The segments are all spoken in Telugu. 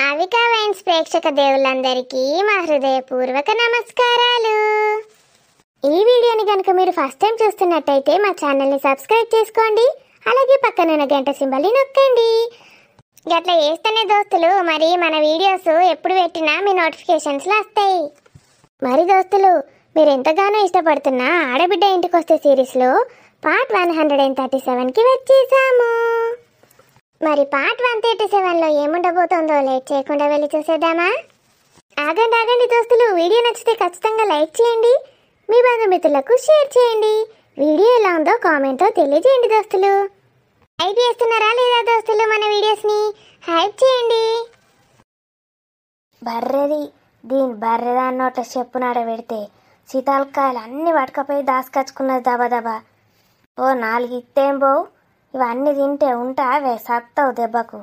అవికా వైన్స్ ప్రేక్షక దేవుళ్ళందరికీ మా హృదయపూర్వక నమస్కారాలు. ఈ వీడియోని కనుక మీరు ఫస్ట్ టైం చూస్తున్నట్టయితే మా ఛానల్ని సబ్స్క్రైబ్ చేసుకోండి. అలాగే పక్కనున్న గంట సింబల్ని నొక్కండి. గట్లా చేస్తేనే దోస్తులు మరి మన వీడియోస్ ఎప్పుడు పెట్టినా మీ నోటిఫికేషన్స్లో వస్తాయి. మరి దోస్తులు, మీరు ఎంతగానో ఇష్టపడుతున్న ఆడబిడ్డ ఇంటికి వస్తే సిరీస్లో పార్ట్ 137కి వచ్చేసాము. మరి పార్ట్ 137లో ఏముండబోతుందో లేట్ చేయకుండా వెళ్ళి చూసేద్దామా? ఆగండి దోస్తులు, వీడియో నచ్చితే ఖచ్చితంగా లైక్ చేయండి, మీ బంధుమిత్రులకు షేర్ చేయండి. వీడియో ఎలా ఉందో కామెంట్తో తెలియజేయండి దోస్తులు. హైప్ చేస్తున్నారా లేదా దోస్తులు? మన వీడియోస్ని హైప్ చేయండి. బర్రెది దీని బర్రెదాన్ని నోట్ల చెప్పునాడ పెడితే సీతాలకాయలు అన్నీ పట్టుకపోయి దాసుకచ్చుకున్నది దబదబా. ఓ 4 ఇత్తేం పోవు, ఇవన్నీ తింటే ఉంటావే సత్తవు దెబ్బకు.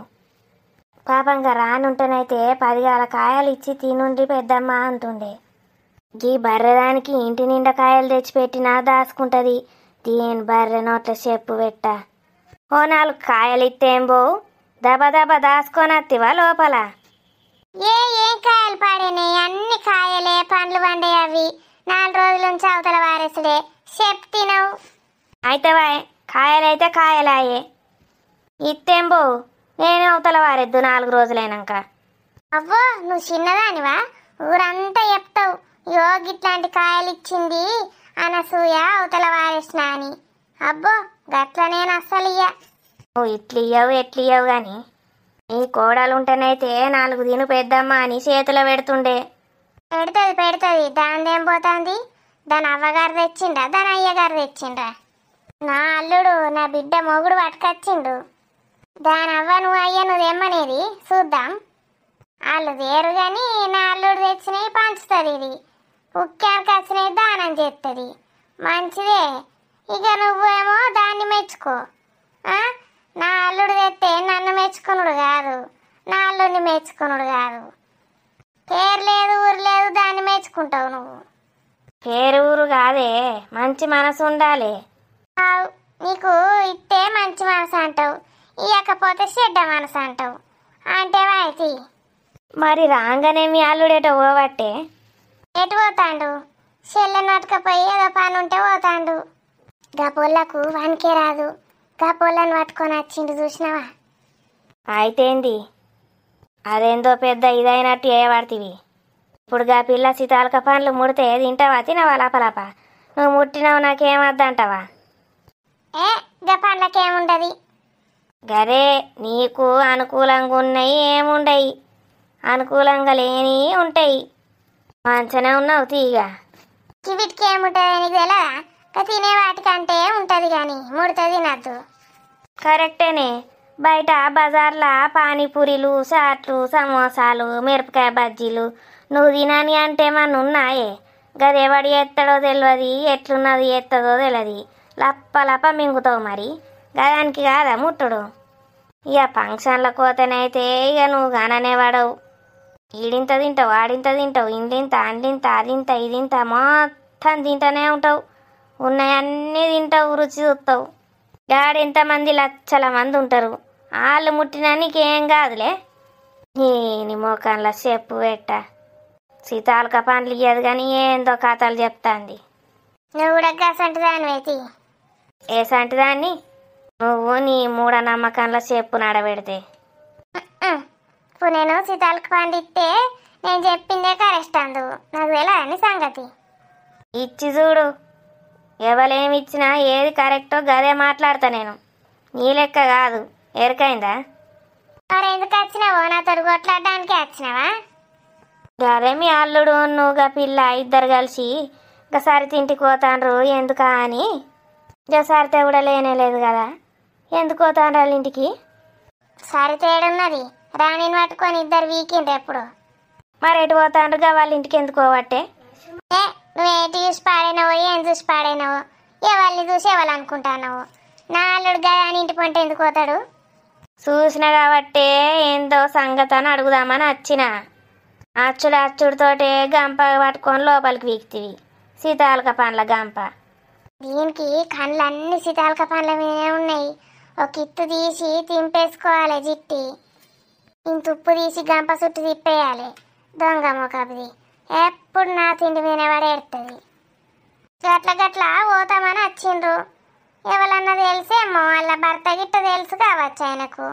పాపంగా రానుంటేనైతే 10 కాయలు ఇచ్చి తినుండి పెద్దమ్మ అంటుండే. ఈ బర్రెదానికి ఇంటి నిండా కాయలు తెచ్చిపెట్టినా దాచుకుంటుంది. దీని బర్రె నోట్ల చెప్పు పెట్ట. ఓ 4 కాయలు ఇత్తేం పోవు, దబదబ దాచుకొనత్తివా లోపల. ఏం కాయలు పాడేనాయి? అన్ని కాయలే, పండ్లు పండే. అవి 4 రోజుల నుంచి అవతల వారేసుడే. చెప్పు తినవు. అయితే కాయలైతే కాయలాయే, ఇత్తేం పోవు, నేను అవతల వారెద్దు 4 రోజులైనాక. అవ్వో, నువ్వు చిన్నదానివా? ఊరంతా చెప్తావు యోగిట్లాంటి కాయలు ఇచ్చింది అనసూయ అవతల వారేసిన అని. అబ్బో గట్ల నేను అస్సలు ఇయ్య. నువ్వు ఇట్లియ్యవు ఎట్లియ్యవు కానీ నీ కోడలుంటేనైతే 4 తిను పెద్దమ్మ అని చేతిలో పెడుతుండే. పెడుతుంది. దానిదేం పోతుంది? దాని అవ్వగారు తెచ్చిండ్రా, దాని అయ్యగారు తెచ్చిండ్రా? నా అల్లుడు నా బిడ్డ మొగుడు పట్టుకొచ్చిండు. దాని అవ్వ నువ్వు అయ్య నువ్వు తెమ్మనేది చూద్దాం. వాళ్ళు వేరు కానీ నా అల్లుడు తెచ్చినవి పంచుతుంది. ఇది ముఖ్యానికి వచ్చినవి దానం చేస్తుంది. మంచిదే. ఇక నువ్వేమో దాన్ని మెచ్చుకో. నా అల్లుడు తెస్తే నన్ను మెచ్చుకునుడు కాదు, నా అల్లుడిని మెచ్చుకునుడు కాదు. పేరు లేదు ఊరు లేదు, దాన్ని మెచ్చుకుంటావు నువ్వు. పేరు ఊరు కాదే, మంచి మనసు ఉండాలి. నీకు ఇట్టే మంచి మనసు అంటావు, ఇయ్యకపోతే చెడ్డ మనసు అంటావు. అంటే వాయితి మరి రాగానే మీ అల్లుడేటో పోవట్టే. ఎటు పోతాండు? చెల్లెని పట్టుకపోయి ఏదో పని ఉంటే పోతాండు. గా పొల్లకు వానికే రాదు, గా పొల్లని పట్టుకొని వచ్చిండు చూసినావా? అయితేంది, అదేందో పెద్ద ఇదైనట్టు చేయబడుతుంది. ఇప్పుడు గా పిల్ల సీతాలక పండ్లు ముడితే తింటావా తినవా లపలప? నువ్వు ముట్టినావు నాకేమద్దంటావా? గా పండ్లకేముండదు. గదే నీకు అనుకూలంగా ఉన్నాయి ఏముండయి, అనుకూలంగా లేని ఉంటాయి. మంచిగానే ఉన్నావు తీగ. వీటికి ఏముంటుంది నీకు తెలియదా? తినే వాటికంటే ఉంటుంది కానీ ముడితే తినద్దు. కరెక్టేనే. బయట బజార్లో పానీపూరీలు, చాట్లు, సమోసాలు, మిరపకాయ బజ్జీలు నువ్వు తినని అంటే మన ఉన్నాయే. గదేవాడు ఎత్తడో తెలియదు, ఎట్లున్నది ఎత్తదో తెలియదు. లప్ప మింగుతావు. మరి గదానికి కాదా ముట్టుడు? ఇక ఫంక్షన్లకు పోతేనైతే ఇక నువ్వు గాననే వాడవు. ఈడింత తింటావు, ఆడింత తింటావు, ఇండింత అండింత అదింత ఇదింత మొత్తం తింటూనే ఉంటావు. ఉన్నాయన్నీ తింటావు, రుచి చూస్తావు. గాడెంతమంది లక్షల మంది ఉంటారు, వాళ్ళు ముట్టినా నీకేం కాదులే. నీ మోకంలో చెప్పు పెట్ట. సీతాలక పండ్లు ఇయ్యదు కానీ ఏందో కథలు చెప్తాంది. నువ్వు కూడా గసంటి దానివేతి. ఏ సంటిదాన్ని? నువ్వు నీ మూఢనమ్మకంలో చెప్పు నడబెడితే. ఇప్పుడు నేను సీతాలకు పండిస్తే నేను చెప్పిందే కరెక్ట్ అందు నాకు తెలియని సంగతి. ఇచ్చి చూడు, ఎవరేమిచ్చినా ఏది కరెక్టో గదే మాట్లాడతా నేను. నీ లెక్క కాదు, ఎరకైందా? మరి ఎందుకు వచ్చినావో? నాతో కొట్లాడడానికి వచ్చినావా? గదే మీ అల్లుడు నువ్వుగా పిల్ల ఇద్దరు కలిసి గసారి తింటికి పోతాండ్రు ఎందుకా అని. గసారితే కూడా లేనేలేదు కదా, ఎందుకు పోతాండ్రు వాళ్ళ ఇంటికి? సరితేడున్నది, రాణిని పట్టుకొని ఇద్దరు వీకిండ్రు ఎప్పుడు. మరి ఎటు పోతాండ్రుగా వాళ్ళ ఇంటికి ఎందుకు పోవట్టే? నువ్వేంటి చూసి పాడైనావో, ఏం చూసి పాడైనావో, ఎవరిని చూసి ఎవరు అనుకుంటున్నావు? నా అల్లుడు కదా అని ఇంటి పంట ఎందుకు పోతాడు? చూసిన కాబట్టే ఏందో సంగతి అని అడుగుదామని వచ్చిన. అచ్చుడితోటే గంప పట్టుకొని లోపలికి వీక్తివి, సీతాలక పండ్ల గంప. దీనికి కళ్ళన్నీ సీతాలక పండ్ల మీదే ఉన్నాయి. ఒక ఇత్తు తీసి తింపేసుకోవాలి జిట్టి. ఇంత ఉప్పు తీసి గంప చుట్టూ తిప్పేయాలి. దొంగ మొకబుది ఎప్పుడు నా తిండి మీద పడేస్తుంది. గట్ల గట్ల పోతామని వచ్చిండ్రు. ఎవరన్నా తెలిసేమో వాళ్ళ భర్త గిట్ట తెలుసు కావచ్చు ఆయనకు.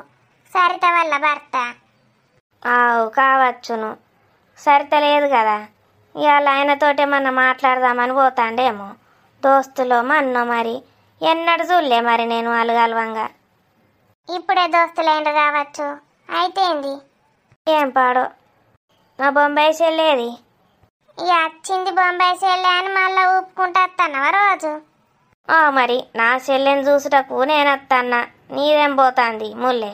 సరిత వాళ్ళ భర్త. ఆవు కావచ్చును, సరిత లేదు కదా. ఇవాళ ఆయనతోటేమన్నా మాట్లాడదామని పోతాండేమో. దోస్తులో మన్నో మరి ఎన్నడు చూడలే మరి నేను వాళ్ళు కలవంగా. ఇప్పుడే దోస్తులైండ్రు కావచ్చు. అయితే ఏంది? ఏం పాడో నా బొంబాయి చెల్లేది. ఇక వచ్చింది బొంబాయి చెల్లె అని మళ్ళీ ఊపుకుంటూ వస్తున్నావా రోజు? మరి నా చెల్లెని చూసుటకు నేను వస్తాన్నా, నీదేం పోతాంది ముల్లే?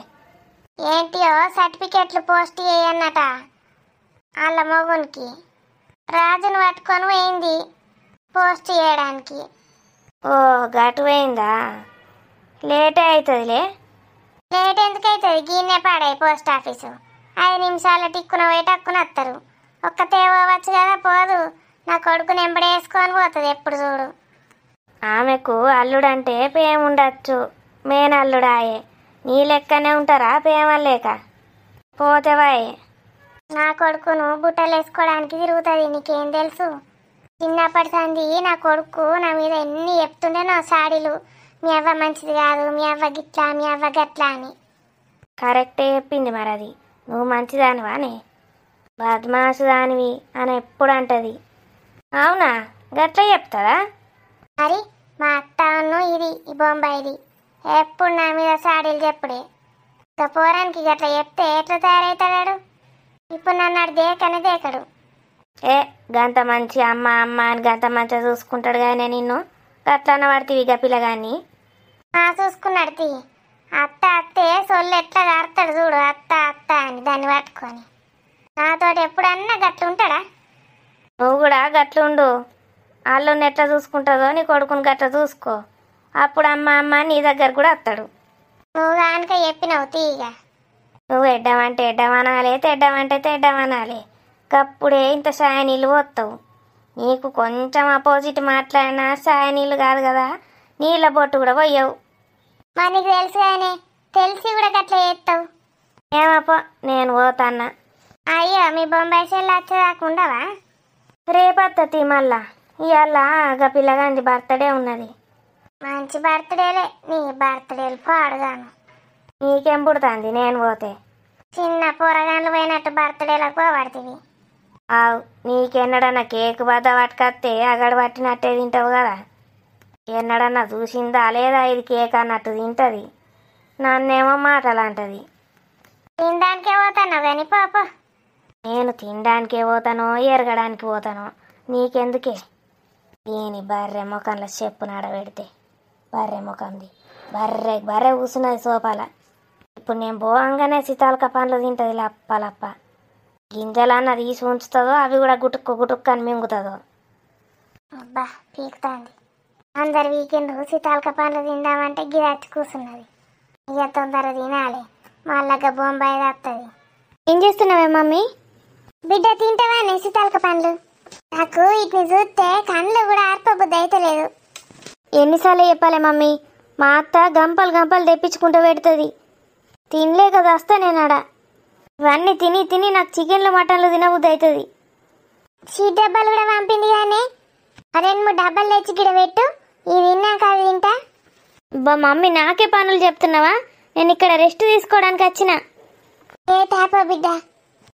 ఏంటియో సర్టిఫికెట్లు పోస్ట్ చేయన్నట వాళ్ళ మొగునికి. రాజును పట్టుకొని పోయింది పోస్ట్ చేయడానికి. ఓ గటు పోయిందా? లేటే అవుతుందిలే. లేట్ ఎందుకు అవుతుంది? గిన్నె పాడాయి పోస్ట్ ఆఫీసు. 5 నిమిషాల టిక్కున పోయి టక్కున వస్తారు. ఒక్కతే పోవచ్చు కదా, పోదు. నా కొడుకుని ఎంబడేసుకొని పోతుంది ఎప్పుడు చూడు. ఆమెకు అల్లుడంటే పేముండొచ్చు, మేనల్లుడాయే. నీ లెక్కనే ఉంటారా పేమలేక? పోతేవాయే. నా కొడుకును బుట్టలు వేసుకోవడానికి తిరుగుతుంది. నీకేం తెలుసు? చిన్నప్పటి సంది నా కొడుకు నా మీద ఎన్ని చెప్తుండేనో సాడీలు. మీ అవ్వ మంచిది కాదు, మీ అవ్వ గిట్లా, మీ అవ్వ గట్లా అని. కరెక్టే చెప్పింది మరి. అది నువ్వు మంచిదానివానే, బద్మాసు దానివి అని ఎప్పుడు అంటది. అవునా, గట్లా చెప్తుందా? మరి మా అత్తను ఇది ఈ బొంబాయిది ఎప్పుడు నా మీద సాడీలు చెప్పుడే. ఇక పోరానికి గట్లా చెప్తే ఎట్లా తయారవుతాడు? ఇప్పుడు నన్ను దేకనే దేకడు. గంత మంచి అమ్మ అమ్మ అని గంత మంచిగా చూసుకుంటాడు కానీ నిన్ను గట్లన్న పడుతుంది ఇక పిల్లగాన్ని. చూసుకున్నాడు తీ. అత్త అత్తే సొల్లు ఎట్లా కారుతాడు చూడు, అత్త అత్త అని దాన్ని పట్టుకొని. నాతోటి ఎప్పుడన్నా గట్లుంటాడా? నువ్వు కూడా గట్లుండు. అల్లుని ఎట్లా చూసుకుంటుందో నీ కొడుకుని గట్లా చూసుకో. అప్పుడు అమ్మ అమ్మ నీ దగ్గర కూడా వస్తాడు. నువ్వు కనుక చెప్పినావు తీగ. నువ్వు ఎడ్డమంటే ఎడ్డమనాలి, తెడ్డమంటే తెడ్డమనాలి. అప్పుడే ఇంత సాయ నీళ్ళు పోస్తావు. నీకు కొంచెం అపోజిట్ మాట్లాడినా సాయ నీళ్ళు కాదు కదా, నీళ్ళ బొట్టు కూడా పోయావు. మరి నీకు తెలుసు కానీ తెలిసి కూడా గట్లా చేస్తావు. ఏమప్పో నేను పోతాన్నా. అయ్యో మీ బొంబాయి చెల్లి వచ్చేదాకా ఉండవా? రేపత్తతి మళ్ళా. ఇవాళ గా పిల్లగాంది బర్త్డే ఉన్నది. మంచి బర్త్డేలే నీ బర్త్డేలు పాడుగాను. నీకేం పుడుతుంది నేను పోతే? చిన్న పొరగాన్లు పోయినట్టు బర్త్డేలకు పోబడుతుంది. ఆవు నీకెన్నడన్నా కేక్ బద్ద పట్టుకొస్తే అగడు పట్టినట్టే తింటావు కదా. ఎన్నడన్నా చూసిందా లేదా ఇది కేక్ అన్నట్టు తింటుంది. నన్నేమో మాటలు అంటది. తినడానికే పోతాను కానీ పాప. నేను తినడానికే పోతానో ఎరగడానికి పోతానో నీకెందుకే? దీని బర్రె ముఖంలో చెప్పు నాడబెడితే బర్రె ముఖంది బర్రె కూసున్నది సోపాల. ఇప్పుడు నేను పోవంగానే సీతాలక పండ్లు తింటుంది లప్ప లప్ప. గింజలన్న తీసి ఉంచుతుందో అవి కూడా గుటుక్కు గుటుక్కు అని మింగుతుందో. అబ్బా పీకుతాంది. అందరు వీకెండ్ సీతాలక పండ్లు తిందామంటే గిరాచి కూర్చున్నది. ఇక తొందర తినాలి, మళ్ళా బొంబాయి వస్తుంది. ఏం చేస్తున్నావే మమ్మీ? బిడ్డ తింటావా సీతాలక పండ్లు? నాకు వీటిని చూస్తే కళ్ళు కూడా ఆర్పబుద్ధి అయితే లేదు. ఎన్నిసార్లు చెప్పాలి మమ్మీ? మా అత్త గంపలు గంపలు తెప్పించుకుంటూ పెడుతుంది. తినలేక వస్తా నేనాడ. ఇవన్నీ తిని తిని నాకు చికెన్లు మటన్లు తినబుద్ధి అవుతుంది. షీట్ డబ్బాలు కూడా పంపింది కానీ 2-3 డబ్బాలు తెచ్చి గిడ పెట్టు, ఇది తిన్నాక అది తింటా. మమ్మీ నాకే పనులు చెప్తున్నావా? నేను ఇక్కడ రెస్ట్ తీసుకోవడానికి వచ్చిన. ఏ టాపో బిడ్డ,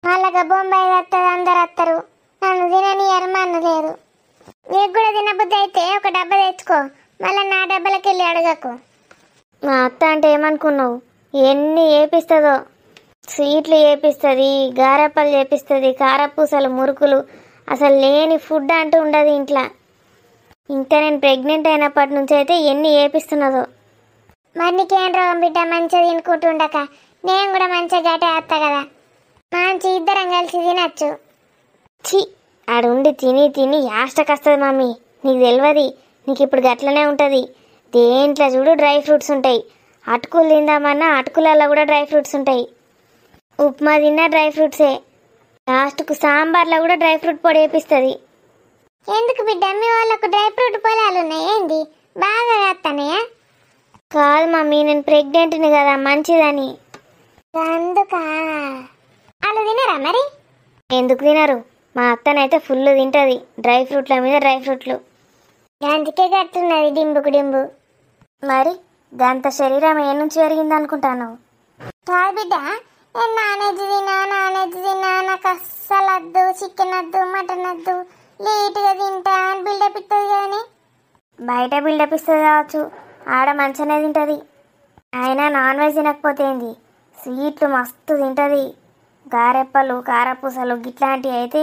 మళ్ళా బొంబాయి వస్తుంది, అందరు వస్తారు. నన్ను తినని ఎరమన్ను లేదు. నీకు కూడా తినబుద్ధి అయితే ఒక డబ్బా తెచ్చుకో, మళ్ళీ నా డబ్బాలకి వెళ్ళి అడగకు. మా అత్త అంటే ఏమనుకున్నావు? ఎన్ని ఏపిస్తుందో. స్వీట్లు చేపిస్తుంది, గారెప్పలు చేపిస్తుంది, కారపూసలు, మురుకులు, అసలు లేని ఫుడ్ అంటూ ఉండదు ఇంట్లో. ఇంకా నేను ప్రెగ్నెంట్ అయినప్పటి నుంచి అయితే ఎన్ని ఏపిస్తున్నదో. మరి నీకేం రోగం బిడ్డ? మంచిగా తినుకుంటుండక నేను కూడా మంచిగా గటే వస్తా కదా, మంచి ఇద్దరం కలిసి తినచ్చు. ఛీ, ఆడుండి తిని తిని యాస్టకొస్తుంది మమ్మీ. నీకు తెలియదు, నీకు ఇప్పుడు గట్లనే ఉంటుంది. దేంట్లో చూడు డ్రై ఫ్రూట్స్ ఉంటాయి. అటుకులు తిందామన్నా అటుకులలో కూడా డ్రై ఫ్రూట్స్ ఉంటాయి. ఉప్మా తిన్నా డ్రై ఫ్రూట్సే. లాస్ట్కు సాంబార్లో కూడా డ్రై ఫ్రూట్ పొడి వేపిస్తుంది. ఎందుకు బిడ్డ, మీ వాళ్ళకు డ్రై ఫ్రూట్ పొలాలు ఉన్నాయి ఏంది? బాగా కాస్తానయా? కాదు మమ్మీ, నేను ప్రెగ్నెంట్ని కదా, మంచిదని. అందుకా మరి? ఎందుకు తినరు? మా అత్తనైతే ఫుల్ తింటుంది, డ్రై ఫ్రూట్ల మీద డ్రై ఫ్రూట్లు. అందుకే కట్టున్నది డింబుకు డింబు. మరి గంత శరీరం ఏ నుంచి పెరిగింది అనుకుంటాను? కాదు బిడ్డ, నేను నాన్ వెజ్ తిన్నా, నాకు అస్సలు వద్దు, చికెన్ వద్దు, మటన్ వద్దు, లేట్గా తింటా అని బిల్డప్ ఇస్తుంది కానీ. బయట బిల్డప్ ఇస్తుంది కావచ్చు, ఆడ మంచిగానే తింటుంది. అయినా నాన్ వెజ్ తినకపోతే ఏంది, స్వీట్లు మస్తు తింటుంది. గారెప్పలు, కారపూసలు గిట్లాంటివి అయితే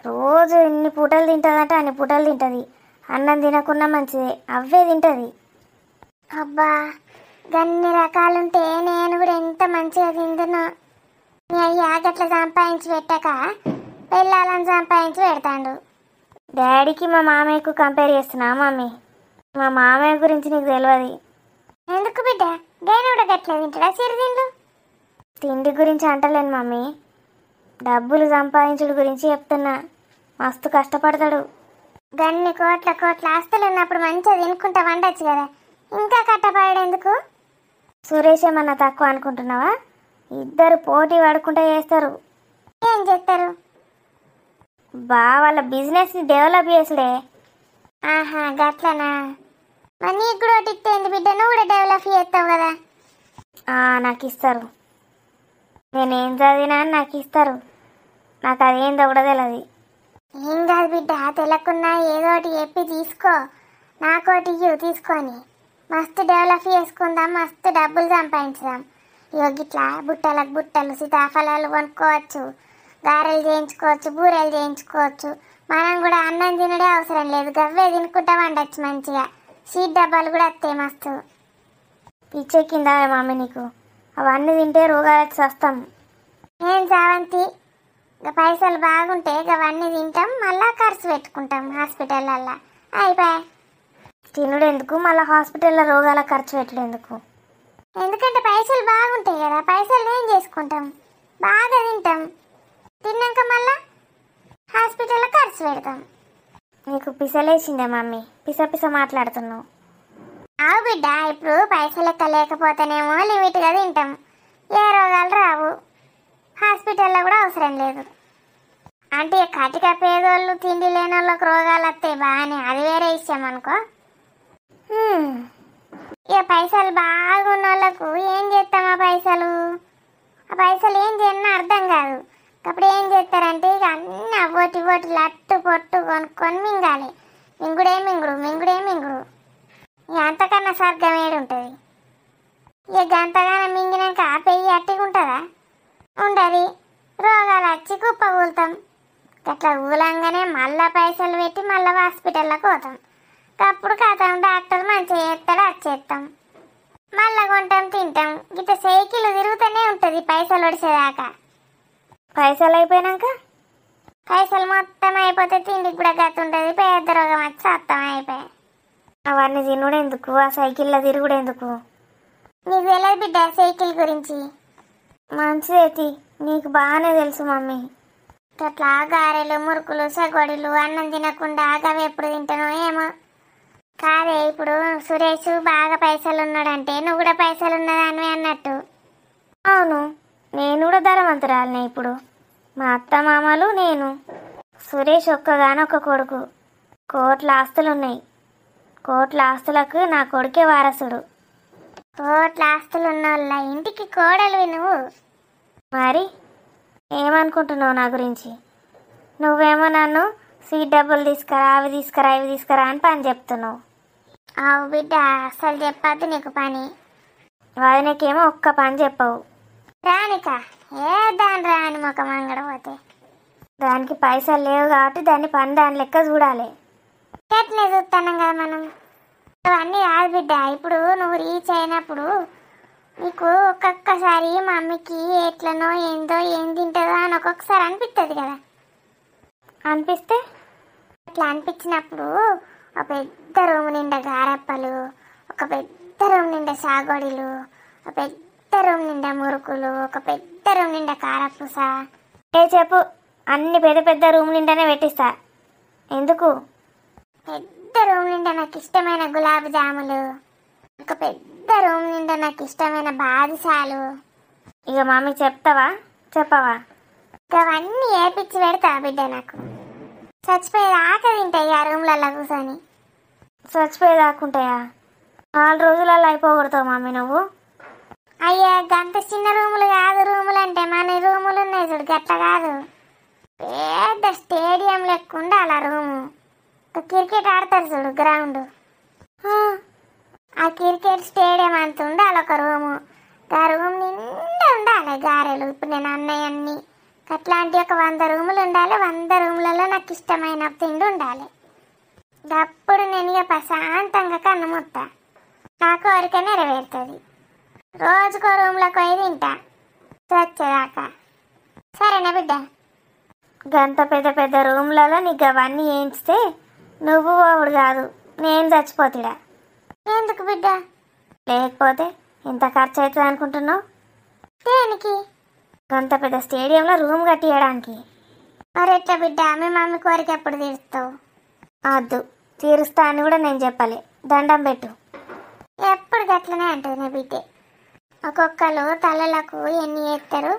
రోజు ఎన్ని పూటలు తింటుందంటే అన్ని పూటలు తింటుంది. అన్నం తినకున్నా మంచిదే, అవే తింటుంది. అబ్బా, గన్ని రకాలుంటే నేను కూడా ఎంత మంచిగా తింటున్నా. మీ అయ్యా గట్ల సంపాదించి పెట్టక పిల్లలను సంపాదించి పెడతాడు. డాడీకి మా మామయ్యకు కంపేర్ చేస్తున్నా మమ్మీ? మా మామయ్య గురించి నీకు తెలియదు. ఎందుకు బిడ్డ, నేను కూడా గట్ల తింటాడా సిరిదిండు? తిండి గురించి అంటలేను మమ్మీ, డబ్బులు సంపాదించుడు గురించి చెప్తున్నా. మస్తు కష్టపడతాడు. గన్ని కోట్ల కోట్ల ఆస్తులు ఉన్నప్పుడు మంచిగా తినుకుంటా వండొచ్చు కదా, ఇంకా కట్టపడడు ఎందుకు? సురేష్ ఏమన్నా తక్కువ అనుకుంటున్నావా? ఇద్దరు పోటీ పడుకుంటా చేస్తారు. ఏం చేస్తారు? వాళ్ళ బిజినెస్ని డెవలప్ చేసుడే. ఆహా గట్లనా? మరి నీకు కూడా ఒకటి ఇట్టేంది బిడ్డ, నువ్వు కూడా డెవలప్ చేస్తావు కదా. నాకు ఇస్తారు. నేనేం చదివినా అని నాకు ఇస్తారు. నాకు అదేందో కూడా తెలియదు. ఏం కాదు బిడ్డ, తెలకున్నా ఏదో ఒకటి చెప్పి తీసుకో, నాకోటి ఇయ్యు తీసుకొని. మస్తు డెవలప్ చేసుకుందాం, మస్తు డబ్బులు సంపాదించుదాం. ఇగో గిట్లా బుట్టలకు బుట్టలు సీతాఫలాలు కొనుక్కోవచ్చు, గారెలు చేయించుకోవచ్చు, బూరెలు చేయించుకోవచ్చు. మనం కూడా అన్నం తినడే అవసరం లేదు, గవ్వే తినుకుంటా వండొచ్చు మంచిగా. సీట్ డబ్బాలు కూడా వస్తాయి మస్తు. పిచ్చెక్కిందా మమ్మీ నీకు? అవన్నీ తింటే రోగాలకు వస్తాం. ఏం చావంతి, ఇక పైసలు బాగుంటే అవన్నీ తింటాం, మళ్ళా ఖర్చు పెట్టుకుంటాం హాస్పిటల్లల్లా. అయిపోయా. తినుడు ఎందుకు, మళ్ళీ హాస్పిటల్లో రోగాల ఖర్చు పెట్టడం ఎందుకు? ఎందుకంటే పైసలు బాగుంటాయి కదా, పైసలు ఏం చేసుకుంటాం, బాగా తింటాం, తిన్నాక మళ్ళా హాస్పిటల్లో ఖర్చు పెడతాం. నీకు పిసలేసిందే మమ్మీ, పిస పిస మాట్లాడుతున్నావు. ఆవు బిడ్డ, ఇప్పుడు పైసలు ఎక్క లేకపోతేనేమో లిమిట్గా తింటాం, ఏ రోగాలు రావు, హాస్పిటల్లో కూడా అవసరం లేదు. అంటే కటిక పేదోళ్ళు తిండి లేని వాళ్ళకి రోగాలు వస్తాయి బాగానే, అది వేరే విషయం అనుకో. ఇక పైసలు బాగున్న వాళ్ళకు ఏం చేస్తాం? ఆ పైసలు ఏం చేయని అర్థం కాదు. అప్పుడు ఏం చేస్తారంటే ఇక అన్నీ ఓటి ఓటి లట్టు పొట్టు కొనుక్కొని మింగాలి. మింగుడే మింగుడు. ఇక అంతకన్నా స్వర్గం ఏడు ఉంటుంది? ఇక గంతగానే మింగినాక పెయ్యి అట్టిగా ఉంటుందా? ఉండదు. రోగాలు వచ్చి కుప్ప కూలుతాం. అట్లా ఊలంగానే మళ్ళా పైసలు పెట్టి మళ్ళీ హాస్పిటల్లోకి పోతాం. అప్పుడు కథం డాక్టర్ మంచిగా చేస్తాడు, వచ్చేస్తాం, మళ్ళా కొంటాం, తింటాం. గిట్ట సైకిల్ తిరుగుతూనే ఉంటుంది పైసలు ఒడిసేదాకా. పైసలు అయిపోయినాక పైసలు మొత్తం అయిపోతే తిండికి కూడా గత ఉంటుంది, పెద్ద రోగం వచ్చి సత్తం అయిపోయాయి. అవన్నీ తినుడు ఎందుకు, ఆ సైకిల్లో తిరుగుడు ఎందుకు? నీకు తెలియదు బిడ్డ సైకిల్ గురించి. మంచిదేతి, నీకు బాగానే తెలుసు మమ్మీ. అట్లా గారెలు, మురుకులు, సగోడీలు అన్నం తినకుండా ఆగవి ఎప్పుడు తింటానో ఏమో. కాదే, ఇప్పుడు సురేష్ బాగా పైసలు ఉన్నాడంటే నువ్వు కూడా పైసలు ఉన్నదానివే అన్నట్టు. అవును, నేను కూడా ధనవంతురాలినే. ఇప్పుడు మా అత్త మామలు, నేను. సురేష్ ఒక్కగానొక్క కొడుకు, కోట్ల ఆస్తులు ఉన్నాయి. కోట్ల ఆస్తులకు నా కొడుకే వారసుడు. కోట్ల ఆస్తులు ఉన్నోళ్ళ ఇంటికి కోడలివి నువ్వు. మరి ఏమనుకుంటున్నావు నా గురించి? నువ్వేమో నన్ను స్వీట్ డబ్బులు తీసుకురా, అవి తీసుకురా, ఇవి తీసుకురా అని పని చెప్తున్నావు. ఆవు బిడ్డ, అసలు చెప్పద్దు నీకు పని. వదినకేమో ఒక్క పని చెప్పవు. రానిక ఏ దాని రాని మొక్క మంగడపోతే. దానికి పైసలు లేవు కాబట్టి దాన్ని పని దాని లెక్క చూడాలి. ఎట్లనే చూస్తున్నాం కదా మనం. అవన్నీ కాదు బిడ్డ, ఇప్పుడు నువ్వు రీచ్ అయినప్పుడు నీకు ఒక్కొక్కసారి మమ్మీకి ఎట్లనో ఏందో ఏం తింటుందో అని ఒక్కొక్కసారి అనిపిస్తుంది కదా. అనిపిస్తే అట్లా అనిపించినప్పుడు ఒక పెద్ద రూమ్ నిండా గారప్పలు, ఒక పెద్ద రూమ్ నిండా సాగోడీలు, ఒక పెద్ద రూమ్ నిండా మురుకులు, ఒక పెద్ద రూమ్ నిండా కారపూస. చెప్పు, అన్ని పెద్ద పెద్ద రూమ్ నిండానే పెట్టిస్తా. ఎందుకు? పెద్ద రూమ్ నిండా నాకు ఇష్టమైన గులాబ్ జాములు, ఒక పెద్ద రూమ్ నిండా నాకు ఇష్టమైన బాదుషాలు. ఇక మమ్మీ చెప్తావా చెప్పవా? అవన్నీ ఏపిచ్చి పెడతా బిడ్డ నాకు చచ్చిపోయేది ఆకలి తింటాయి ఆ రూమ్లలో కూర్చొని. చచ్చిపోయి దాక్కుంటాయా? 4 రోజులలో అయిపోగొడతావు మమ్మీ నువ్వు. అయ్యా గంత చిన్న రూములు కాదు, రూములు అంటే మన రూములు ఉన్నాయి చూడు గట్ల కాదు, పెద్ద స్టేడియం లెక్క ఉండాలి ఆ రూము. క్రికెట్ ఆడతారు చూడు గ్రౌండ్, ఆ క్రికెట్ స్టేడియం అంత ఉండాలి ఒక రూము. ఆ రూమ్ నిండా ఉండాలి గారెలు. ఇప్పుడు నేను అన్నయ్యన్ని అట్లాంటి ఒక 100 రూములు ఉండాలి. 100 రూములలో నాకు ఇష్టమైన తిండి ఉండాలి. అప్పుడు నేను ఇక ప్రశాంతంగా కన్ను ముత్తా, నా కోరిక నెరవేరుతుంది. రోజుకో రూమ్లోకి పోయి తింటా వచ్చేదాకా. సరేనా బిడ్డ? గంత పెద్ద పెద్ద రూమ్లలో నీకు అవన్నీ వేయించితే నువ్వు ఓవుడు కాదు, నేను చచ్చిపోతుడా. ఎందుకు బిడ్డ? లేకపోతే ఇంత ఖర్చు అవుతుంది అనుకుంటున్నావు? దేనికి? గంత పెద్ద స్టేడియంలో రూమ్ కట్టియడానికి. మరి ఎట్లా బిడ్డ? మీ మమ్మీ కోరిక ఎప్పుడు తీరుస్తావు? వద్దు, తీరుస్తా అని కూడా నేను చెప్పలే. దండం పెట్టు. ఎప్పుడు గట్లనే అంటుంది నా బిడ్డే. ఒక్కొక్కరు తల్లులకు ఎన్ని చేస్తారు,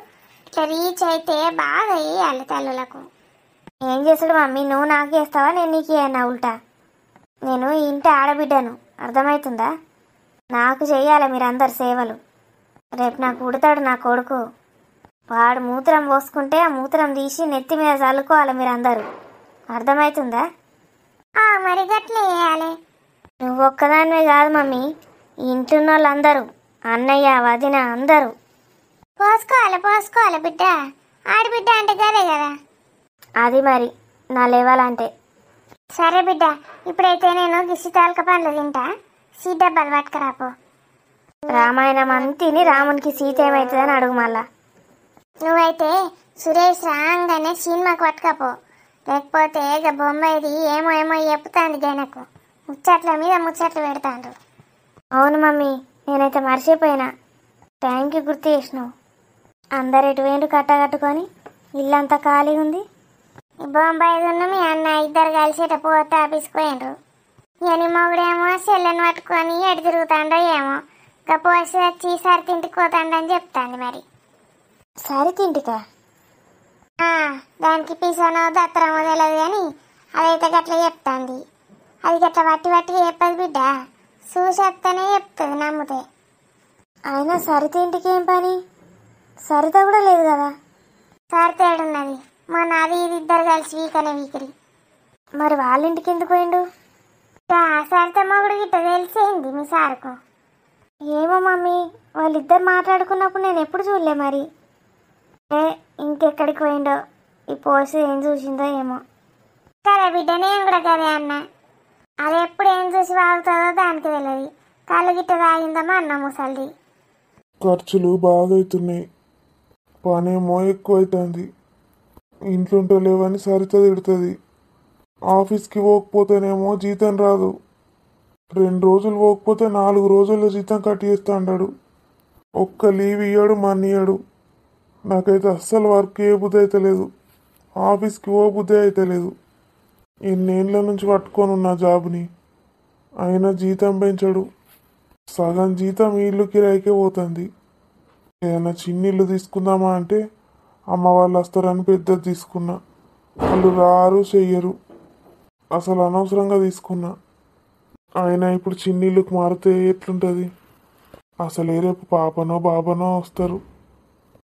ఇట్లా రీచ్ అయితే బాగా వేయాలి తల్లులకు. ఏం చేస్తాడు మమ్మీ? నువ్వు నాకు చేస్తావా, నేను నీకు ఏనా ఉల్టా? నేను ఈ ఇంటి ఆడబిడ్డను, అర్థమవుతుందా? నాకు చెయ్యాలి మీరందరు సేవలు. రేపు నాకు ఉడతాడు నా కొడుకు, వాడు మూత్రం పోసుకుంటే ఆ మూత్రం తీసి నెత్తి మీద చల్లుకోవాలి మీరందరూ, అర్థమవుతుందా? మరి గట్లే వేయాలి. నువ్వు ఒక్కదానివే కాదు మమ్మీ, ఈ ఇంట్లో వాళ్ళందరూ, అన్నయ్య వదిన అందరూ పోసుకోవాలి బిడ్డ. ఆడబిడ్డ అంటే కదే కదా. అది మరి నా లెవెల్ అంటే. సరే బిడ్డ, ఇప్పుడైతే నేను గిసి తాలక పండ్లు తింటా, సీట్ డబ్బాలు పట్టుకురాపో. రామాయణం అంతిని రామునికి సీత ఏమవుతుందని అడుగు మళ్ళా. నువ్వైతే సురేష్ రాగానే సినిమాకి పట్టుకపో, లేకపోతే ఇక బొమ్మాయిది ఏమో ఏమో చెప్తాంది గనకు, ముచ్చట్ల మీద ముచ్చట్లు పెడతాండ్రు. అవును మమ్మీ, నేనైతే మర్చిపోయినా, థ్యాంక్ యూ గుర్తు చేసినావు. అందరు ఎటు వేండు కట్టగట్టుకొని ఇల్లంతా ఖాళీ ఉంది. బొంబాయి మీ అన్న ఇద్దరు కలిసి పోతే ఆఫీస్కి పోయిండ్రు. అని మొగుడేమో చెల్లెని పట్టుకొని ఎటు తిరుగుతాండో ఏమో, ఇక పోసి వచ్చి సరితింటికి పోతాండని చెప్తాంది. మరి సరితింటికా? దానికి పిసనో దత్తరమో తెలియదు కానీ అదైతే గట్ల చెప్తాంది. అది గట్ల వట్టి చెప్పదు బిడ్డ, చూసేస్తేనే చెప్తుంది నమ్ముతే. అయినా సరితింటికి ఏం పని? సరిత కూడా లేదు కదా. సరితేడున్నది, మొన్న అది ఇది ఇద్దరు కలిసి వీకనే వీకిరి. మరి వాళ్ళ ఇంటికి ఎందుకు పోయిండు? సరిత మొగుడు గిట్ట తెలిసేయింది మీ సారుకు. ఏమో మమ్మీ, వాళ్ళిద్దరు మాట్లాడుకున్నప్పుడు నేను ఎప్పుడు చూడలే. మరి ఇంకెక్కడికి పోయిండో, ఈ పోసి ఏం చూసిందో ఏమో. కదా బిడ్డ, నేను కూడా కదే అన్న. అది ఎప్పుడు ఏం చూసి వాగుతుందో దానికి తెలియదు. కళ్ళు గిట్ట తాగిందమ్మా అన్న ముసలిది. ఖర్చులు బాగా అవుతున్నాయి, పనేమో ఎక్కువ అవుతుంది. ఇంట్లో లేవని సరిత తిడుతుంది. ఆఫీస్కి పోకపోతేనేమో జీతం రాదు. 2 రోజులు పోకపోతే 4 రోజుల్లో జీతం కట్ చేస్తా అన్నాడు. ఒక్క లీవ్ ఇయ్యాడు, మనీ ఇయ్యాడు. నాకైతే అస్సలు వర్క్ ఏ బుద్ధి అవుతలేదు, ఆఫీస్కి ఓ బుద్ధి అవుతలేదు. ఎన్నేళ్ళ నుంచి పట్టుకొని ఉన్న జాబ్ని, అయినా జీతం పెంచాడు. సగం జీతం ఈ ఇల్లు కిరాయికే పోతుంది. ఏదైనా చిన్న ఇల్లు తీసుకుందామా అంటే అమ్మ వాళ్ళు వస్తారని పెద్దది తీసుకున్నా, వాళ్ళు రారు చెయ్యరు. అసలు అనవసరంగా తీసుకున్నా. అయినా ఇప్పుడు చిన్న ఇల్లుకి మారితే ఎట్లుంటుంది? అసలే రేపు పాపనో బాబనో వస్తారు,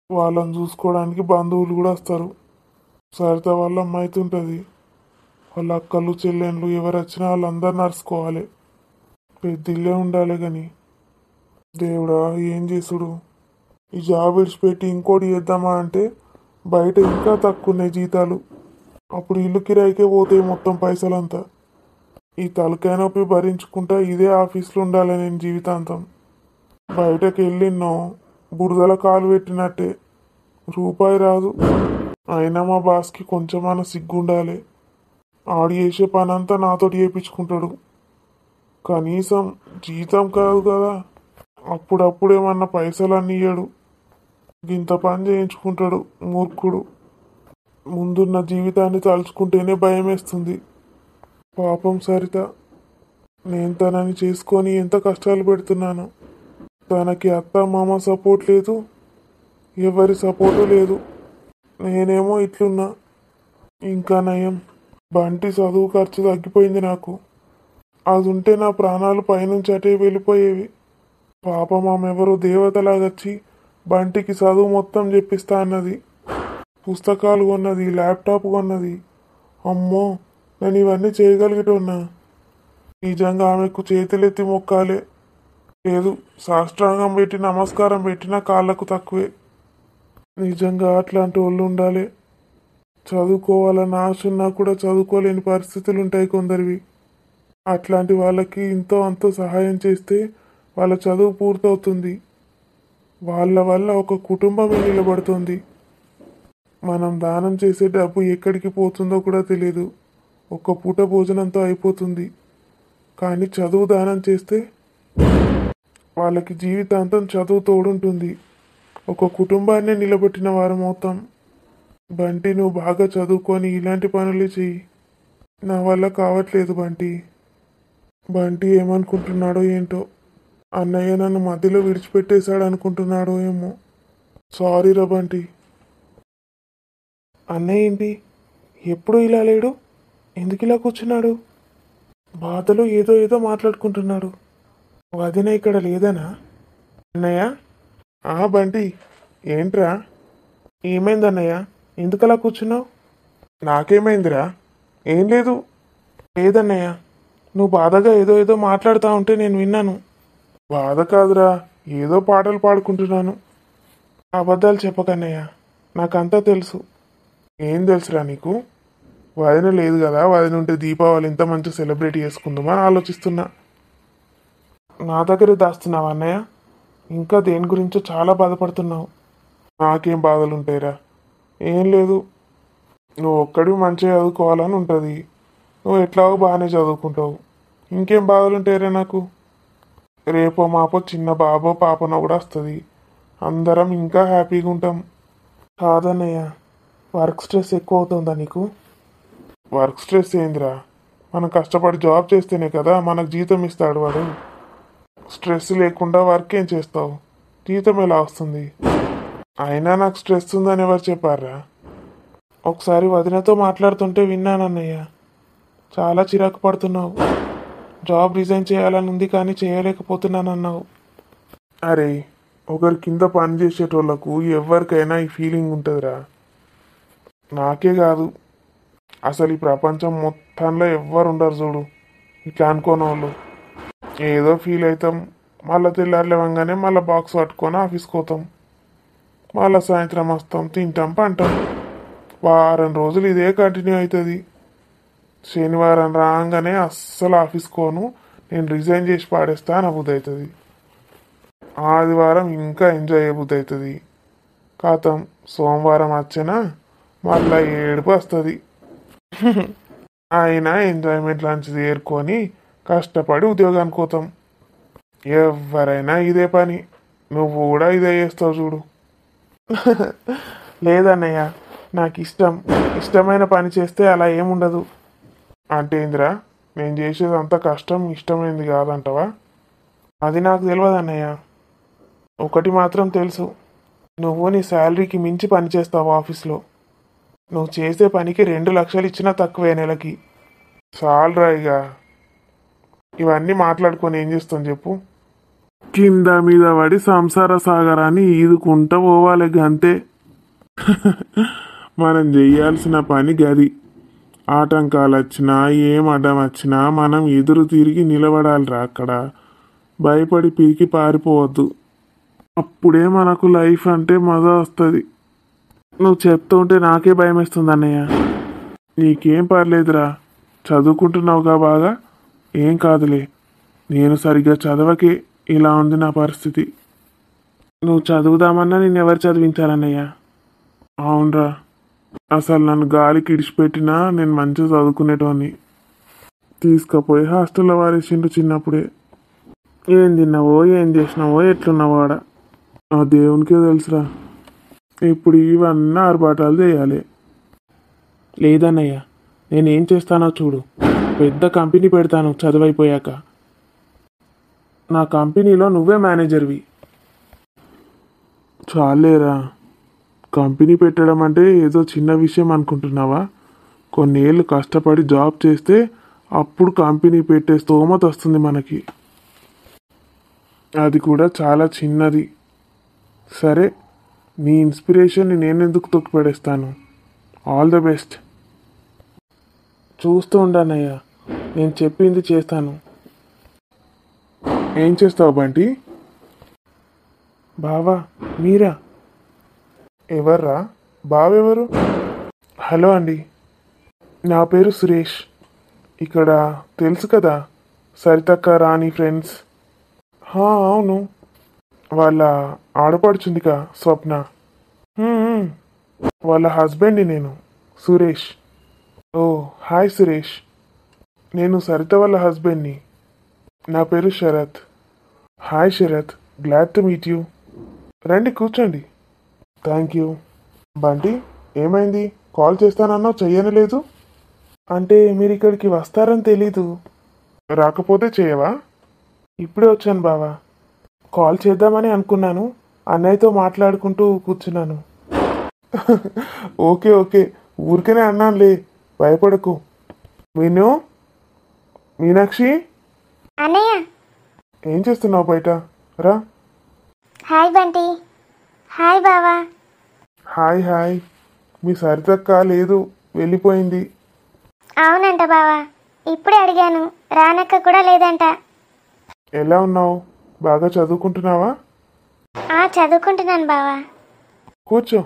వాళ్ళని చూసుకోవడానికి బంధువులు కూడా వస్తారు. సరిత వాళ్ళ అమ్మ అవుతుంటుంది, వాళ్ళ అక్కలు చెల్లెళ్ళు ఎవరు వచ్చినా వాళ్ళందరూ నడుచుకోవాలి. పెద్ద ఇల్లే ఉండాలి. కానీ దేవుడా ఏం చేసుడు? ఈ జాబ్ విడిచిపెట్టి ఇంకోటి చేద్దామా అంటే బయట ఇంకా తక్కువ ఉన్నాయి జీతాలు. అప్పుడు ఇల్లు కిరాయికే పోతాయి మొత్తం పైసలంతా. ఈ తలకాయ నొప్పి భరించుకుంటా ఇదే ఆఫీస్లో ఉండాలి నేను జీవితాంతం. బయటకు వెళ్ళిన్నో బురదల కాలు పెట్టినట్టే, రూపాయి రాదు. అయినా మా బాస్కి కొంచెమైనా సిగ్గుండాలి. ఆడు చేసే పనంతా నాతోటి చేయించుకుంటాడు. కనీసం జీతం కాదు కదా, అప్పుడప్పుడు ఏమన్నా పైసలన్నీ ఇయ్యడు. ఇంత పని చేయించుకుంటాడు మూర్ఖుడు. ముందున్న జీవితాన్ని తలుచుకుంటేనే భయం వేస్తుంది. పాపం సరిత, నేను తనని చేసుకొని ఎంత కష్టాలు పెడుతున్నాను. తనకి అత్త మామ సపోర్ట్ లేదు, ఎవరి సపోర్టు లేదు. నేనేమో ఇట్లున్నా. ఇంకా నయం, బంటి చదువు ఖర్చు తగ్గిపోయింది నాకు. అది ఉంటే నా ప్రాణాలు పైనుంచి అటే వెళ్ళిపోయేవి. పాపం ఆమె ఎవరో దేవతలాగొచ్చి బంటికి చదువు మొత్తం చెప్పిస్తా అన్నది. పుస్తకాలు కొన్నది, ల్యాప్టాప్ కొన్నది. అమ్మో, నేను ఇవన్నీ చేయగలిగేటోన్నా. నిజంగా ఆమెకు చేతులెత్తి మొక్కాలే. లేదు, సాష్టాంగం పెట్టి నమస్కారం పెట్టినా కాళ్ళకు తక్కువే. నిజంగా అట్లాంటి వాళ్ళు ఉండాలి. చదువుకోవాలన్న ఆశ ఉన్నా కూడా చదువుకోలేని పరిస్థితులు ఉంటాయి కొందరివి. అట్లాంటి వాళ్ళకి ఇంతో అంతో సహాయం చేస్తే వాళ్ళ చదువు పూర్తవుతుంది. వాళ్ళ వల్ల ఒక కుటుంబమే నిలబడుతుంది. మనం దానం చేసే డబ్బు ఎక్కడికి పోతుందో కూడా తెలియదు. ఒక్క పూట భోజనంతో అయిపోతుంది. కానీ చదువు దానం చేస్తే వాళ్ళకి జీవితాంతం చదువు తోడుంటుంది. ఒక కుటుంబాన్ని నిలబెట్టిన వారం అవుతాం. బంటి, నువ్వు బాగా చదువుకొని ఇలాంటి పనులు చెయ్యి. నా వల్ల కావట్లేదు బంటి. బంటి ఏమనుకుంటున్నాడో ఏంటో. అన్నయ్య నన్ను మధ్యలో విడిచిపెట్టేశాడు అనుకుంటున్నాడో ఏమో. సారీ రా బంటి. అన్నయ్య ఏంటి ఎప్పుడు ఇలా లేడు? ఎందుకు ఇలా కూర్చున్నాడు? బాధలో ఏదో ఏదో మాట్లాడుకుంటున్నాడు. వదిన ఇక్కడ లేదనా? అన్నయ్య, బంటి ఏంట్రా? ఏమైంది అన్నయ్య? ఎందుకలా కూర్చున్నావు? నాకేమైందిరా? ఏం లేదు. లేదన్నయ్య, నువ్వు బాధగా ఏదో ఏదో మాట్లాడుతూ ఉంటే నేను విన్నాను. బాధ కాదురా, ఏదో పాటలు పాడుకుంటున్నాను. అబద్ధాలు చెప్పకన్నయ్య, నాకంతా తెలుసు. ఏం తెలుసురా నీకు? వదిన లేదు కదా, వదిన ఉంటే దీపావళి ఇంత మంచి సెలబ్రేట్ చేసుకుందామని ఆలోచిస్తున్నా. నా దగ్గరే దాస్తున్నావా అన్నయ్య? ఇంకా దేని గురించో చాలా బాధపడుతున్నావు. నాకేం బాధలు ఉంటాయిరా? ఏం లేదు, నువ్వు ఒక్కడివి మంచిగా చదువుకోవాలని ఉంటుంది. నువ్వు ఎట్లాగో బాగానే చదువుకుంటావు. ఇంకేం బాధలు ఉంటాయిరా నాకు? రేపో మాపో చిన్న బాబో పాపనో కూడా వస్తుంది. అందరం ఇంకా హ్యాపీగా ఉంటాం. కాదన్నయ్య, వర్క్ స్ట్రెస్ ఎక్కువ అవుతుందా నీకు? వర్క్ స్ట్రెస్ ఏందిరా? మనం కష్టపడి జాబ్ చేస్తేనే కదా మనకు జీతం ఇస్తాడు వాడు. స్ట్రెస్ లేకుండా వర్క్ ఏం చేస్తావు? జీతం ఎలా వస్తుంది? అయినా నాకు స్ట్రెస్ ఉందని ఎవరు చెప్పారా? ఒకసారి వదినతో మాట్లాడుతుంటే విన్నానన్నయ్య, చాలా చిరాకు పడుతున్నావు. జాబ్ రిజైన్ చేయాలని ఉంది కానీ చేయలేకపోతున్నానన్నావు. అరే, ఒకరి కింద పని చేసేటోళ్లకు ఎవరికైనా ఈ ఫీలింగ్ ఉంటుందిరా. నాకే కాదు, అసలు ఈ ప్రపంచం మొత్తంలో ఎవ్వరు ఉండరు చూడు ఇట్లా అనుకోని వాళ్ళు. ఏదో ఫీల్ అవుతాం, మళ్ళీ తెల్లారు లేవంగానే మళ్ళీ బాక్స్ పట్టుకొని ఆఫీస్కి పోతాం. మళ్ళీ సాయంత్రం వస్తాం, తింటాం, పంటాం. వారం రోజులు ఇదే కంటిన్యూ అవుతుంది. శనివారం రాగానే అస్సలు ఆఫీస్కి పోను, నేను రిజైన్ చేసి పాడేస్తా అని బుద్ధి అవుతుంది. ఆదివారం ఇంకా ఎంజాయ్ అయ్యే బుద్ధి అవుతుంది. కాతం సోమవారం వచ్చినా మళ్ళీ ఏడుపు వస్తుంది. అయినా ఎంజాయ్మెంట్ లాంటిది ఏరుకొని కష్టపడి ఉద్యోగానికి పోతాం. ఎవరైనా ఇదే పని, నువ్వు కూడా ఇదే చేస్తావు చూడు. లేదన్నయ్య, నాకు ఇష్టమైన పని చేస్తే అలా ఏముండదు. అంటే ఏందిరా, నేను చేసేది అంత కష్టం ఇష్టమైంది కాదంటవా? అది నాకు తెలియదు అన్నయ్య. ఒకటి మాత్రం తెలుసు, నువ్వు నీ శాలరీకి మించి పని చేస్తావు ఆఫీస్లో. నువ్వు చేసే పనికి 2 లక్షలు ఇచ్చినా తక్కువే నెలకి. చాలరా ఇక, ఇవన్నీ మాట్లాడుకొని ఏం చేస్తాం చెప్పు? కింద మీద పడి సంసార సాగరాన్ని ఈదుకుంటూ పోవాలి గంతే. మనం చెయ్యాల్సిన పని గది. ఆటంకాలు వచ్చినా ఏం అడ్డం వచ్చినా మనం ఎదురు తిరిగి నిలబడాలిరా అక్కడ. భయపడి పీకి పారిపోవద్దు. అప్పుడే మనకు లైఫ్ అంటే మజా వస్తుంది. నువ్వు చెప్తుంటే నాకే భయం వేస్తుంది అన్నయ్య. నీకేం పర్లేదురా, చదువుకుంటున్నావుగా బాగా, ఏం కాదులే. నేను సరిగ్గా చదవకే ఇలా ఉంది నా పరిస్థితి. నువ్వు చదువుదామన్నా నేను ఎవరు చదివించాలన్నయ్య? అవునరా, అసలు నన్ను గాలికి ఇడిచిపెట్టినా నేను మంచిగా చదువుకునేటోని. తీసుకుపోయి హాస్టల్లో వారేసిండు చిన్నప్పుడే. ఏం తిన్నావో ఏం చేసినావో ఎట్లున్నావో ఆడ ఆ దేవునికే తెలుసురా. ఇప్పుడు ఇవన్నీ ఆర్భాటాలు చేయాలి. లేదన్నయ్య, నేనేం చేస్తానో చూడు. పెద్ద కంపెనీ పెడతాను చదువైపోయాక. నా కంపెనీలో నువ్వే మేనేజర్వి. చాలేరా, కంపెనీ పెట్టడం అంటే ఏదో చిన్న విషయం అనుకుంటున్నావా? కొన్నేళ్ళు కష్టపడి జాబ్ చేస్తే అప్పుడు కంపెనీ పెట్టే స్తోమత వస్తుంది మనకి. అది కూడా చాలా చిన్నది. సరే, నీ ఇన్స్పిరేషన్ని నేనెందుకు తొక్కిపడేస్తాను. All the best. చూస్తూ ఉండానయ్యా, నేను చెప్పింది చేస్తాను. ఏం చేస్తావు బంటి? బావా మీరా? ఎవర్రా? బావెవరు? హలో అండి, నా పేరు సురేష్. ఇక్కడ తెలుసు కదా, సరితక్క రాణి ఫ్రెండ్స్. అవును, వాళ్ళ ఆడపడుచుందిగా స్వప్న. వాళ్ళ హస్బెండ్ని నేను, సురేష్. ఓ హాయ్ సురేష్, నేను సరిత వాళ్ళ హస్బెండ్ని. నా పేరు Sharath. Hi Sharath, glad to meet you. రండి కూర్చోండి. Thank you. బంటి, ఏమైంది? కాల్ చేస్తానన్నావు, చెయ్యనలేదు. అంటే మీరు ఇక్కడికి వస్తారని తెలీదు. రాకపోతే చేయవా? ఇప్పుడే వచ్చాను బావా. కాల్ చేద్దామని అనుకున్నాను, అన్నయ్యతో మాట్లాడుకుంటూ కూర్చున్నాను. ఓకే ఓకే, ఊరికనే అన్నానులే, భయపడకు. మీను, మీనాక్షి, అన్నయ్య. ఏం చేస్తున్నావు బయట? రా. హాయ్ బంటి. హాయ్ బావా. Hi hi. మీ సరితక్క లేదు, వెళ్ళిపోయింది. అవునంట బావా, ఇప్పుడే అడిగాను, రానక్క కూడా లేదంట. ఎలా ఉన్నావు? బాగా చదువుకుంటున్నావా? చదువుకుంటున్నాను బావా. కూర్చో.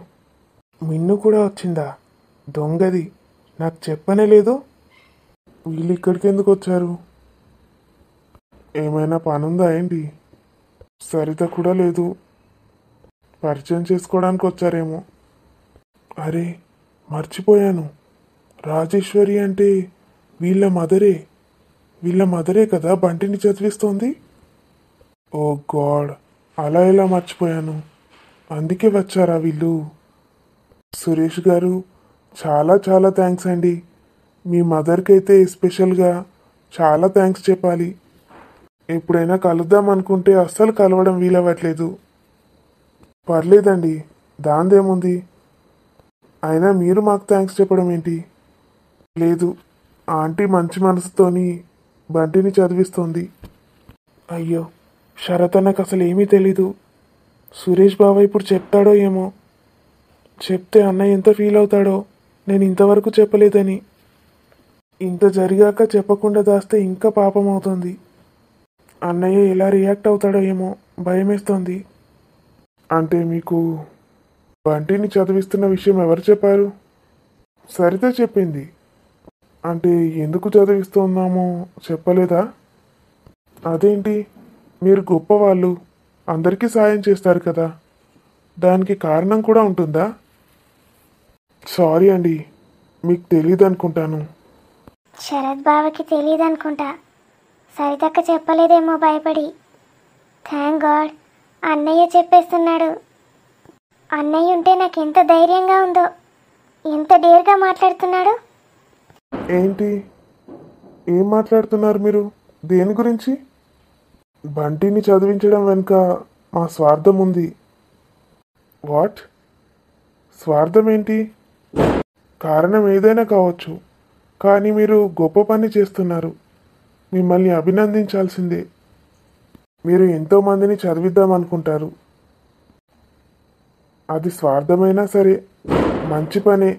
మిన్ను కూడా వచ్చిందా? దొంగది, నాకు చెప్పనే లేదు. వీళ్ళు ఇక్కడికి ఎందుకు వచ్చారు? ఏమైనా పనుందా ఏంటి? సరిత కూడా లేదు, పరిచయం చేసుకోవడానికి వచ్చారేమో. అరే మర్చిపోయాను, రాజేశ్వరి అంటే వీళ్ళ మదరే కదా బంటిని చదివిస్తోంది. ఓ గాడ్, అలా ఎలా మర్చిపోయాను. అందుకే వచ్చారా వీళ్ళు? సురేష్ గారు, చాలా చాలా థ్యాంక్స్ అండి. మీ మదర్కి అయితే ఎస్పెషల్గా చాలా థ్యాంక్స్ చెప్పాలి. ఎప్పుడైనా కలుద్దాం అనుకుంటే అస్సలు కలవడం వీలవ్వట్లేదు. పర్లేదండి, దాందేముంది. అయినా మీరు మాకు థ్యాంక్స్ చెప్పడం ఏంటి? లేదు, ఆంటీ మంచి మనసుతోని బంటిని చదివిస్తోంది. అయ్యో, శరత్ అన్నకు అసలు ఏమీ తెలీదు. సురేష్ బావ ఇప్పుడు చెప్తాడో ఏమో. చెప్తే అన్నయ్య ఎంత ఫీల్ అవుతాడో, నేను ఇంతవరకు చెప్పలేదని. ఇంత జరిగాక చెప్పకుండా దాస్తే ఇంకా పాపం అవుతుంది. అన్నయ్య ఎలా రియాక్ట్ అవుతాడో ఏమో, భయమేస్తోంది. అంటే మీకు బంటిని చదివిస్తున్న విషయం ఎవరు చెప్పారు? సరిత చెప్పింది. అంటే ఎందుకు చదివిస్తున్నామో చెప్పలేదా? అదేంటి, మీరు గొప్పవాళ్ళు, అందరికీ సాయం చేస్తారు కదా, దానికి కారణం కూడా ఉంటుందా? సారీ అండి, మీకు తెలియదు అనుకుంటాను. శరత్ బావకి తెలియదు అనుకుంటా. సరితక్క చెప్పలేదేమో భయపడి. థ్యాంక్ గాడ్, అన్నయ్య చెప్పేస్తున్నాడు. అన్నయ్య ఉంటే నాకు ఎంత ధైర్యంగా ఉందో, ఎంత డేర్గా మాట్లాడుతున్నాడు. ఏంటి, ఏం మాట్లాడుతున్నారు మీరు? దేని గురించి? బంటిని చదివించడం వెనుక మా స్వార్థం ఉంది. వాట్? స్వార్థం ఏంటి? కారణం ఏదైనా కావచ్చు, కానీ మీరు గొప్ప పని చేస్తున్నారు. మిమ్మల్ని అభినందించాల్సిందే. మీరు ఎంతోమందిని చదివిద్దామనుకుంటారు. అది స్వార్థమైనా సరే మంచి పనే.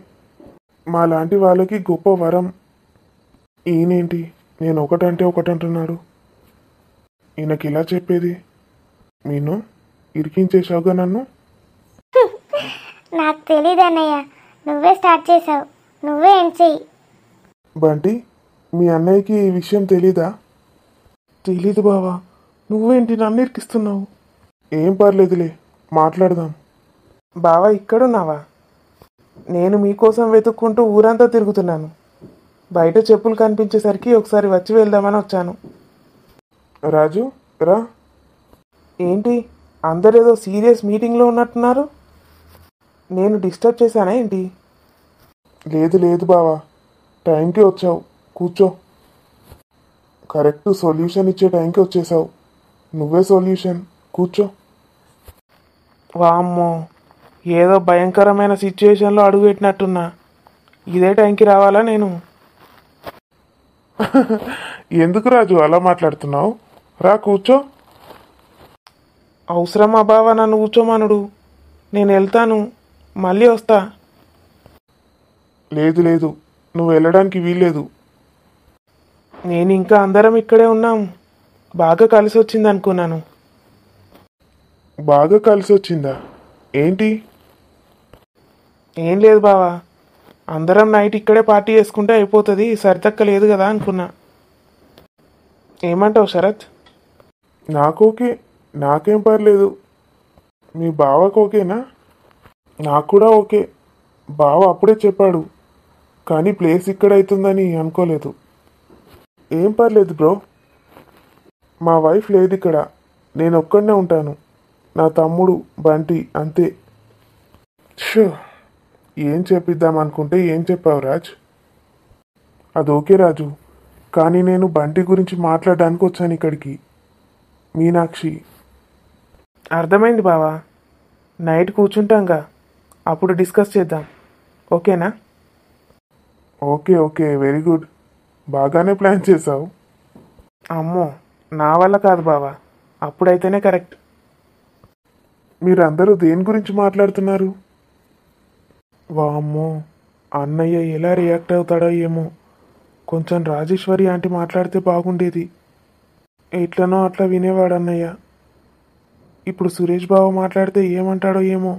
మా లాంటి వాళ్ళకి గొప్ప వరం. ఈయనేంటి నేను ఒకటంటే ఒకటంటున్నాడు? ఈయనకి ఇలా చెప్పేది? నేను ఇరికించేశావుగా నన్ను. నాకు తెలీదు అన్నయ్య, నువ్వే స్టార్ట్ చేసావు, నువ్వే ఎండ్ చెయ్యి. బంటి, మీ అన్నయ్యకి ఈ విషయం తెలీదా? తెలీదు బావా, నువ్వేంటి నన్ను ఇరికిస్తున్నావు? ఏం పర్లేదులే, మాట్లాడదాం. బావా ఇక్కడున్నావా? నేను మీకోసం వెతుక్కుంటూ ఊరంతా తిరుగుతున్నాను. బయట చెప్పులు కనిపించేసరికి ఒకసారి వచ్చి వెళ్దామని వచ్చాను. రాజు రా. ఏంటి అందరేదో సీరియస్ మీటింగ్లో ఉన్నట్టున్నారు? నేను డిస్టర్బ్ చేశానా ఏంటి? లేదు లేదు బావా, టైంకి వచ్చావు, కూర్చో. కరెక్ట్ సొల్యూషన్ ఇచ్చే టైంకి వచ్చేసావు. నువ్వే సొల్యూషన్, కూర్చో. వామ్మో, ఏదో భయంకరమైన సిచ్యుయేషన్లో అడుగుపెట్టినట్టున్నా. ఇదే టైంకి రావాలా నేను? ఎందుకు రాజు అలా మాట్లాడుతున్నావు? రా కూర్చో. అవసరమా బావా నన్ను కూర్చోమనుడు? నేను వెళ్తాను, మళ్ళీ వస్తా. లేదు లేదు, నువ్వు వెళ్ళడానికి వీల్లేదు. నేను ఇంకా అందరం ఇక్కడే ఉన్నాం. బాగా కలిసి వచ్చింది అనుకున్నాను. బాగా కలిసి వచ్చిందా? ఏంటి? ఏం లేదు బావా, అందరం నైట్ ఇక్కడే పార్టీ చేసుకుంటే అయిపోతుంది, సరితక్క లేదు కదా అనుకున్నా. ఏమంటావు శరత్? నాకోకే, నాకేం పర్లేదు. మీ బావకు ఓకేనా? నాకు కూడా ఓకే. బావ అప్పుడే చెప్పాడు, కానీ ప్లేస్ ఇక్కడ అవుతుందని అనుకోలేదు. ఏం పర్లేదు బ్రో, మా వైఫ్ లేదు ఇక్కడ, నేను ఒక్కడనే ఉంటాను. నా తమ్ముడు బంటి అంతే. షో, ఏం చెప్పిద్దాం అనుకుంటే ఏం చెప్పావు రాజ్? అది ఓకే రాజు, కానీ నేను బంటి గురించి మాట్లాడడానికి వచ్చాను ఇక్కడికి. మీనాక్షి. అర్థమైంది బావా, నైట్ కూర్చుంటాంగా, అప్పుడు డిస్కస్ చేద్దాం. ఓకేనా? Okay okay, very good. బాగానే ప్లాన్ చేసావు. అమ్మో, నా వల్ల కాదు బావా, అప్పుడైతేనే కరెక్ట్. మీరందరూ దేని గురించి మాట్లాడుతున్నారు? వామ్మో, అన్నయ్య ఎలా రియాక్ట్ అవుతాడో ఏమో. కొంచెం రాజేశ్వరి ఆంటీ మాట్లాడితే బాగుండేది. ఎట్లనో అట్లా వినేవాడు అన్నయ్య. ఇప్పుడు సురేష్ బావ మాట్లాడితే ఏమంటాడో ఏమో.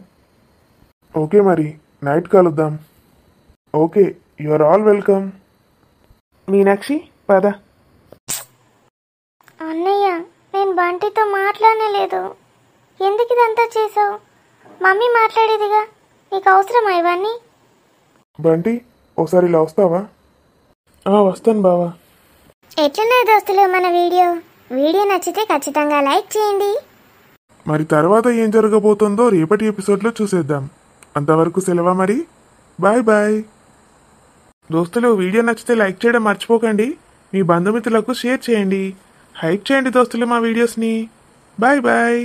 ఓకే మరి, నైట్ కలుద్దాం. Okay, you are all welcome. Meenakshi పద. అన్నయ్య, నేను బంటితో మాట్లాడలేదు. ఎందుకు ఇదంతా చేసావు? మమ్మీ మాట్లాడేదిగా, నీకు అవసరమా ఇవన్నీ? బంటి, ఓసారి ఇలా వస్తావా? వస్తాను బావా. ఎట్లున్నాయి దోస్తులు మన వీడియో నచ్చితే ఖచ్చితంగా లైక్ చేయండి. మరి తర్వాత ఏం జరగబోతుందో రేపటి ఎపిసోడ్లో చూసేద్దాం. అంతవరకు సెలవా మరి. Bye bye. దోస్తులు, వీడియో నచ్చితే లైక్ చేయడం మర్చిపోకండి. మీ బంధుమిత్రులకు షేర్ చేయండి. హైప్ చేయండి దోస్తులు మా వీడియోస్ని. Bye bye.